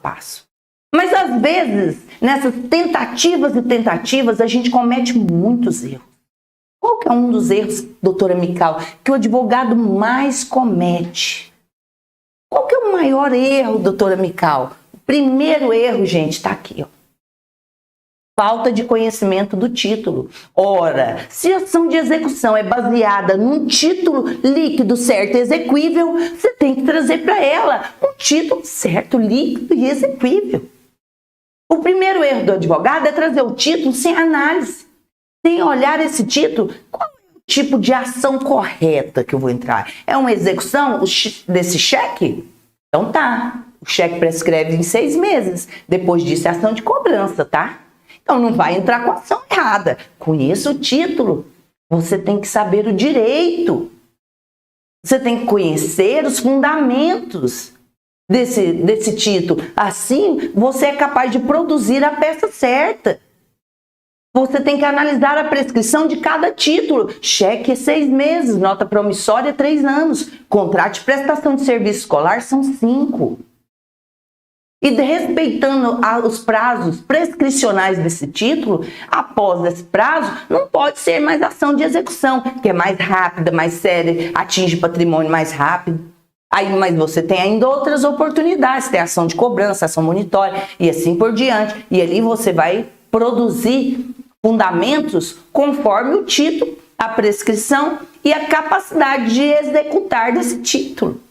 passo. Mas às vezes, nessas tentativas e tentativas, a gente comete muitos erros. Qual que é um dos erros, doutora Mical, que o advogado mais comete? Qual que é o maior erro, doutora Mical? O primeiro erro, gente, está aqui, ó. Falta de conhecimento do título. Ora, se a ação de execução é baseada num título líquido, certo e exequível, você tem que trazer para ela um título certo, líquido e exequível. O primeiro erro do advogado é trazer o título sem análise, sem olhar esse título. Qual é o tipo de ação correta que eu vou entrar? É uma execução desse cheque? Então tá, o cheque prescreve em 6 meses. Depois disso é ação de cobrança, tá? Então não vai entrar com a ação errada. Conheça o título. Você tem que saber o direito. Você tem que conhecer os fundamentos desse título. Assim, você é capaz de produzir a peça certa. Você tem que analisar a prescrição de cada título. Cheque é 6 meses, nota promissória 3 anos. Contrato de prestação de serviço escolar são 5. E respeitando os prazos prescricionais desse título, após esse prazo, não pode ser mais ação de execução, que é mais rápida, mais séria, atinge patrimônio mais rápido. Aí, mas você tem ainda outras oportunidades, tem ação de cobrança, ação monitória e assim por diante. E ali você vai produzir fundamentos conforme o título, a prescrição e a capacidade de executar desse título.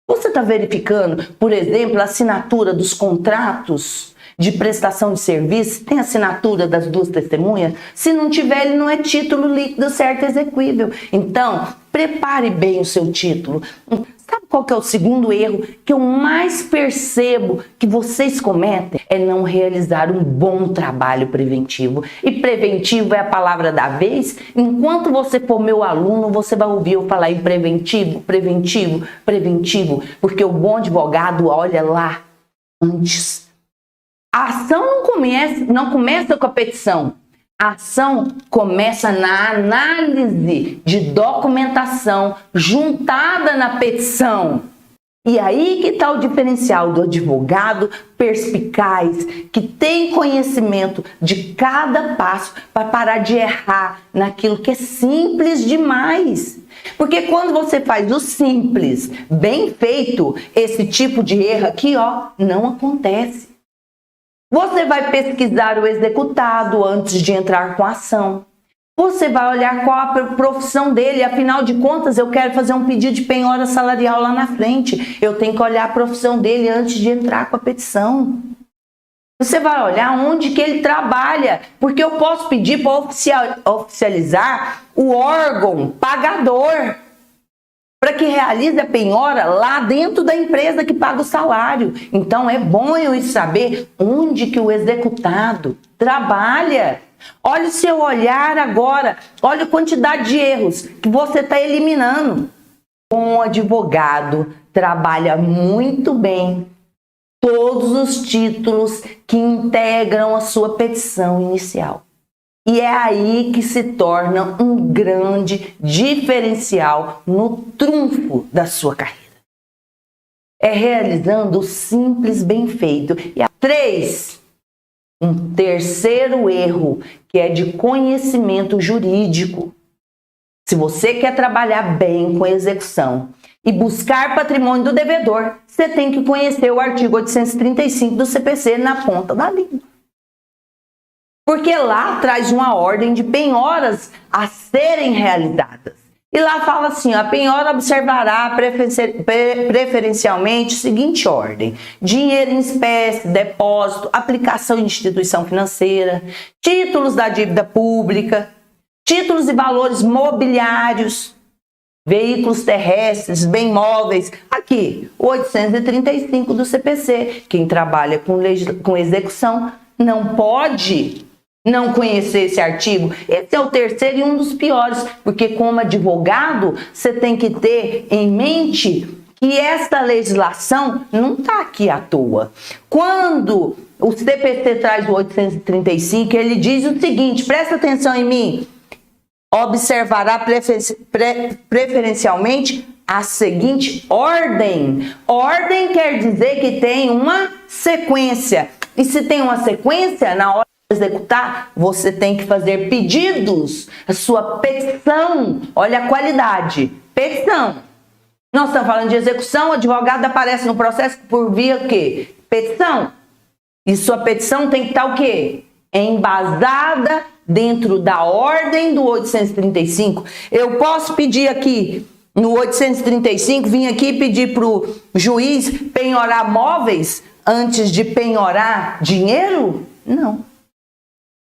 Você está verificando, por exemplo, a assinatura dos contratos de prestação de serviço? Tem assinatura das 2 testemunhas? Se não tiver, ele não é título líquido, certo e exequível. Então, prepare bem o seu título. Sabe qual que é o segundo erro que eu mais percebo que vocês cometem? É não realizar um bom trabalho preventivo. E preventivo é a palavra da vez. Enquanto você for meu aluno, você vai ouvir eu falar em preventivo, preventivo, preventivo. Porque o bom advogado olha lá antes. A ação não começa com a petição. A ação começa na análise de documentação juntada na petição. E aí que está o diferencial do advogado perspicaz, que tem conhecimento de cada passo para parar de errar naquilo que é simples demais. Porque quando você faz o simples bem feito, esse tipo de erro aqui, ó, não acontece. Você vai pesquisar o executado antes de entrar com a ação. Você vai olhar qual a profissão dele. Afinal de contas, eu quero fazer um pedido de penhora salarial lá na frente. Eu tenho que olhar a profissão dele antes de entrar com a petição. Você vai olhar onde que ele trabalha. Porque eu posso pedir para oficializar o órgão pagador, para que realize a penhora lá dentro da empresa que paga o salário. Então é bom eu saber onde que o executado trabalha. Olha o seu olhar agora, olha a quantidade de erros que você está eliminando. Um advogado trabalha muito bem todos os títulos que integram a sua petição inicial. E é aí que se torna um grande diferencial no trunfo da sua carreira. É realizando o simples bem feito. E 3, um terceiro erro, que é de conhecimento jurídico. Se você quer trabalhar bem com execução e buscar patrimônio do devedor, você tem que conhecer o artigo 835 do CPC na ponta da língua. Porque lá traz uma ordem de penhoras a serem realizadas. E lá fala assim, a penhora observará preferencialmente a seguinte ordem: dinheiro em espécie, depósito, aplicação em instituição financeira, títulos da dívida pública, títulos e valores mobiliários, veículos terrestres, bem móveis. Aqui, o 835 do CPC. Quem trabalha com execução não pode não conhecer esse artigo. Esse é o terceiro e um dos piores, porque como advogado, você tem que ter em mente que esta legislação não está aqui à toa. Quando o CPC traz o 835, ele diz o seguinte, presta atenção em mim, observará preferencialmente a seguinte ordem. Ordem quer dizer que tem uma sequência. E se tem uma sequência, na hora de executar, você tem que fazer pedidos. A sua petição, olha a qualidade. Petição. Nós estamos falando de execução, o advogado aparece no processo por via o quê? Petição. E sua petição tem que estar o quê? Embasada dentro da ordem do 835. Eu posso pedir aqui no 835, vim aqui pedir para o juiz penhorar móveis antes de penhorar dinheiro? Não.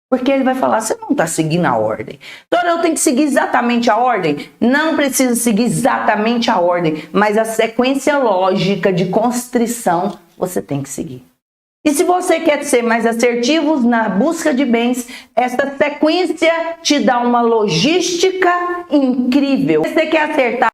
Porque ele vai falar, você não está seguindo a ordem. Então eu tenho que seguir exatamente a ordem? Não precisa seguir exatamente a ordem, mas a sequência lógica de constrição você tem que seguir. E se você quer ser mais assertivo na busca de bens, essa sequência te dá uma logística incrível. Você quer acertar